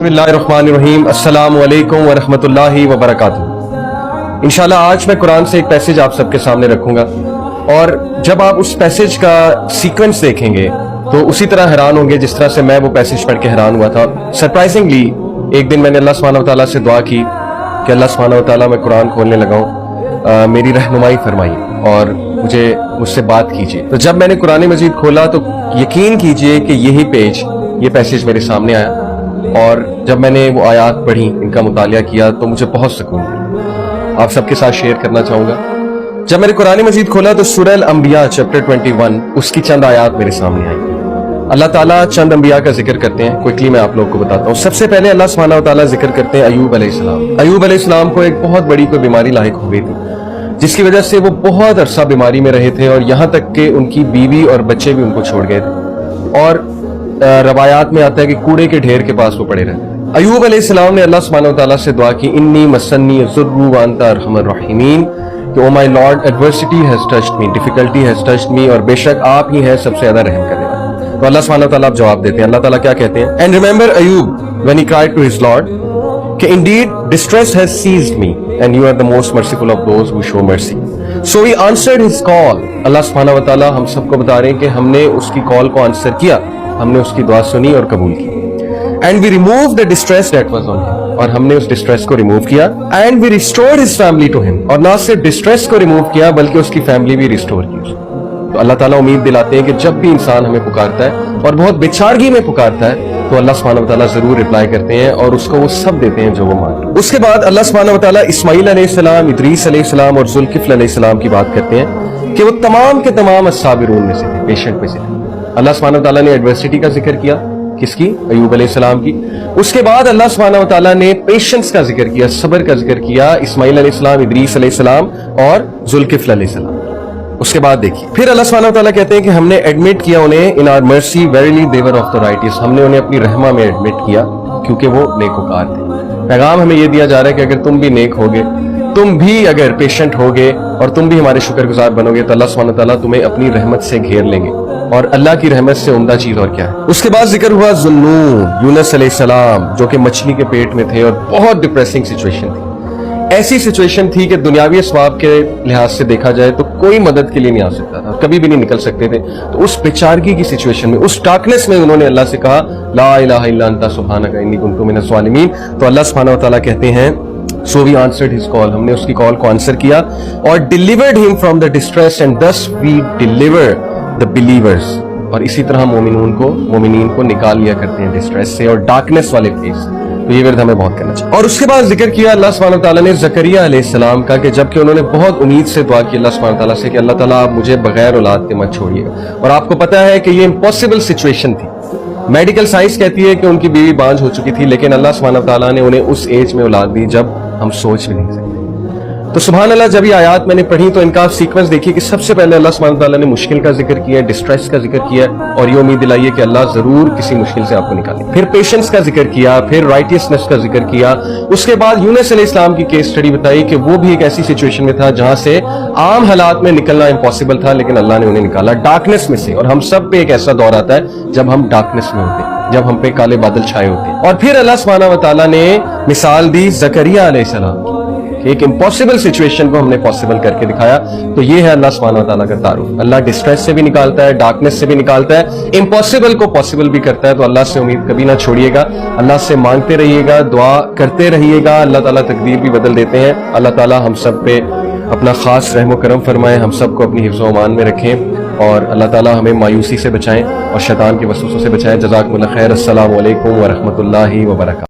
बिस्मिल्लाहिर्रहमानिर्रहीम अस्सलाम वालेकुम वरहमतुल्लाहि वबरकातुहू। इंशाल्लाह आज मैं कुरान से एक पैसेज आप सबके सामने रखूंगा और जब आप उस पैसेज का सीक्वेंस देखेंगे तो उसी तरह हैरान होंगे जिस तरह से मैं वो पैसेज पढ़ के हैरान हुआ था। सरप्राइजिंगली एक दिन मैंने अल्लाह सुब्हानहू व तआला से दुआ की कि अल्लाह सुब्हानहू व तआला मैं कुरान खोलने लगा हूँ, मेरी रहनुमाई फरमाई और मुझसे बात कीजिए। तो जब मैंने कुरान मजीद खोला तो यकीन कीजिए कि यही पेज, ये पैसेज मेरे सामने आया और जब मैंने वो आयात पढ़ी, इनका मुतालिया किया तो मुझे बहुत सुकून मिला। आप सबके साथ शेयर करना चाहूंगा। जब मैंने कुरान मजीद खोला तो सूरह अल-अंबिया चैप्टर 21 उसकी चंद आयात मेरे सामने आई। अल्लाह ताला चंद अंबिया का जिक्र करते हैं, क्विकली मैं आप लोगों को बताता हूँ। सबसे पहले अल्लाह सुब्हानहू व तआला जिक्र करते हैं अय्यूब अलैहिस्सलाम। अय्यूब अलैहिस्सलाम को एक बहुत बड़ी कोई बीमारी लाहिक हो गई थी जिसकी वजह से वो बहुत अरसा बीमारी में रहे थे और यहाँ तक कि उनकी बीवी और बच्चे भी उनको छोड़ गए थे और रवायात में आता है कि कूड़े के ढेर के पास वो पड़े रहते। अय्यूब अलैहिस्सलाम ने अल्लाह सुब्हानहू व तआला से दुआ की, इन्नी मस्सनी ज़ुर्रु व अंता अरहमुर राहिमीन, कि O my Lord adversity has touched me, difficulty has touched me, और बेशक आप ही हैं सबसे ज्यादा रहम करने वाले। तो अल्लाह सुब्हानहू व तआला जवाब देते हैं। अल्लाह ताला क्या कहते हैं? And remember Ayyub when he cried to his Lord कि indeed distress has seized me and you are the most merciful of those who show mercy, so he answered his call. अल्लाह सुब्हानहू व तआला हम सबको बता रहे हैं कि हमने उसकी कॉल को आंसर किया, हमने उसकी दुआ सुनी और कबूल की। And we remove the distress that was on him, और हमने उस डिस्ट्रेस को रिमूव किया। And we restored his family to him, और ना सिर्फ डिस्ट्रेस को रिमूव किया बल्कि उसकी फैमिली भी रिस्टोर की। तो अल्लाह ताला उम्मीद दिलाते हैं कि जब भी इंसान हमें पुकारता है और बहुत बेचारगी में पुकारता है तो अल्लाह सुब्हानहू व तआला जरूर रिप्लाई करते हैं और उसको वो सब देते हैं जो वो मांगे। उसके बाद अल्लाह सुब्हानहू व तआला इस्माईल अलैहिस्सलाम, इदरीस अलैहिस्सलाम और जुल्किफ्ल अलैहिस्सलाम की बात करते हैं कि वो तमाम के तमाम अस्साबिरून में से थे, पेशेंट में से थे। अल्लाह सुब्हानहू व तआला ने एडवर्सिटी का जिक्र किया, किसकी? अय्यूब अलैहिस्सलाम की। उसके बाद अल्लाह सुब्हानहू व तआला ने पेशेंस का जिक्र किया, सब्र का जिक्र किया, इस्माईल अलैहिस्सलाम, इदरीस अलैहिस्सलाम और जुल्किफ्ल अलैहिस्सलाम। उसके बाद देखिए फिर अल्लाह सुब्हानहू व तआला कहते हैं कि हमने एडमिट किया उन्हें in our mercy verily they were of the righteous, हमने उन्हें अपनी रहमा में एडमिट किया क्योंकि वो नेकोकार थे। पैगाम हमें यह दिया जा रहा है कि अगर तुम भी नेक होगे, तुम भी अगर पेशेंट होगे और तुम भी हमारे शुक्रगुजार बनोगे तो अल्लाह सुब्हानहू व तआला तुम्हें अपनी रहमत से घेर लेंगे, और अल्लाह की रहमत से उम्दा चीज और क्या है। उसके बाद जिक्र हुआ ज़ुन्नून, यूनुस अलैहिस्सलाम, जो कि मछली के पेट में थे और बहुत डिप्रेसिंग सिचुएशन थी। ऐसी सिचुएशन थी कि दुनियावी अस्बाब के लिहाज से देखा जाए तो कोई मदद के लिए नहीं आ सकता था, कभी भी नहीं निकल सकते थे। तो उस बेचारगी की सिचुएशन में, उस डार्कनेस में उन्होंने अल्लाह से कहा ला इलाहा इल्ला अन्ता सुब्हानका इन्नी कुन्तु मिनज़ ज़ालिमीन। तो अल्लाह सुब्हानहू व तआला कहते हैं so we answered his call, हमने उसकी कॉल को आंसर किया और delivered him from the distress and thus we deliver the believers. और इसी तरह मोमिनीन को निकाल लिया करते हैं डिस्ट्रेस से और डार्कनेस वाले फेस। तो ये विर्द हमें बहुत करना चाहिए। और उसके बाद जिक्र किया अल्लाह सुब्हानहू व तआला ने ज़करिया अलैहिस्सलाम का कि जबकि उन्होंने बहुत उम्मीद से दुआ की अल्लाह सुब्हानहू व तआला से कि अल्लाह ताला आप मुझे बगैर औलाद के मत छोड़िएगा। और आपको पता है कि ये इम्पॉसिबल सिचुएशन थी। मेडिकल साइंस कहती है कि उनकी बीवी बांझ हो चुकी थी, लेकिन अल्लाह सुब्हानहू व तआला ने उन्हें उस एज में औलाद दी जब हम सोच भी नहीं सकते। तो सुभान अल्लाह, जब ये आयात मैंने पढ़ी तो इनका आप सीक्वेंस देखिए कि सबसे पहले अल्लाह सुब्हानहू व तआला ने मुश्किल का जिक्र किया, डिस्ट्रेस का जिक्र किया और ये उम्मीद दिलाई है कि अल्लाह जरूर किसी मुश्किल से आपको निकाले। फिर पेशेंस का जिक्र किया, फिर राइटियसनेस का जिक्र किया। उसके बाद यूनुस अलैहिस्सलाम की केस स्टडी बताई कि वो भी एक ऐसी सिचुएशन में था जहां से आम हालात में निकलना इम्पॉसिबल था, लेकिन अल्लाह ने उन्हें निकाला डार्कनेस में से। और हम सब पे एक ऐसा दौर आता है जब हम डार्कनेस में होते हैं, जब हम पे काले बादल छाए होते हैं। और फिर अल्लाह सुब्हानहू व तआला ने मिसाल दी ज़करिया अलैहिस्सलाम की, एक इम्पॉसिबल सिचुएशन को हमने पॉसिबल करके दिखाया। तो ये है अल्लाह सुब्हानहू व तआला का तारुफ। अल्लाह डिस्ट्रेस से भी निकालता है, डार्कनेस से भी निकालता है, इम्पॉसिबल को पॉसिबल भी करता है। तो अल्लाह से उम्मीद कभी ना छोड़िएगा, अल्लाह से मांगते रहिएगा, दुआ करते रहिएगा। अल्लाह ताला तकदीर भी बदल देते हैं। अल्लाह ताला हम सब पे अपना खास रहम करम फरमाए, हम सबको अपनी हिफ्ज़ व अमान में रखें और अल्लाह ताला हमें मायूसी से बचाएं और शैतान के वसवसों से बचाएं। जज़ाकुमुल्लाह खैर। अस्सलामु अलैकुम व रहमतुल्लाहि व बरकातहू।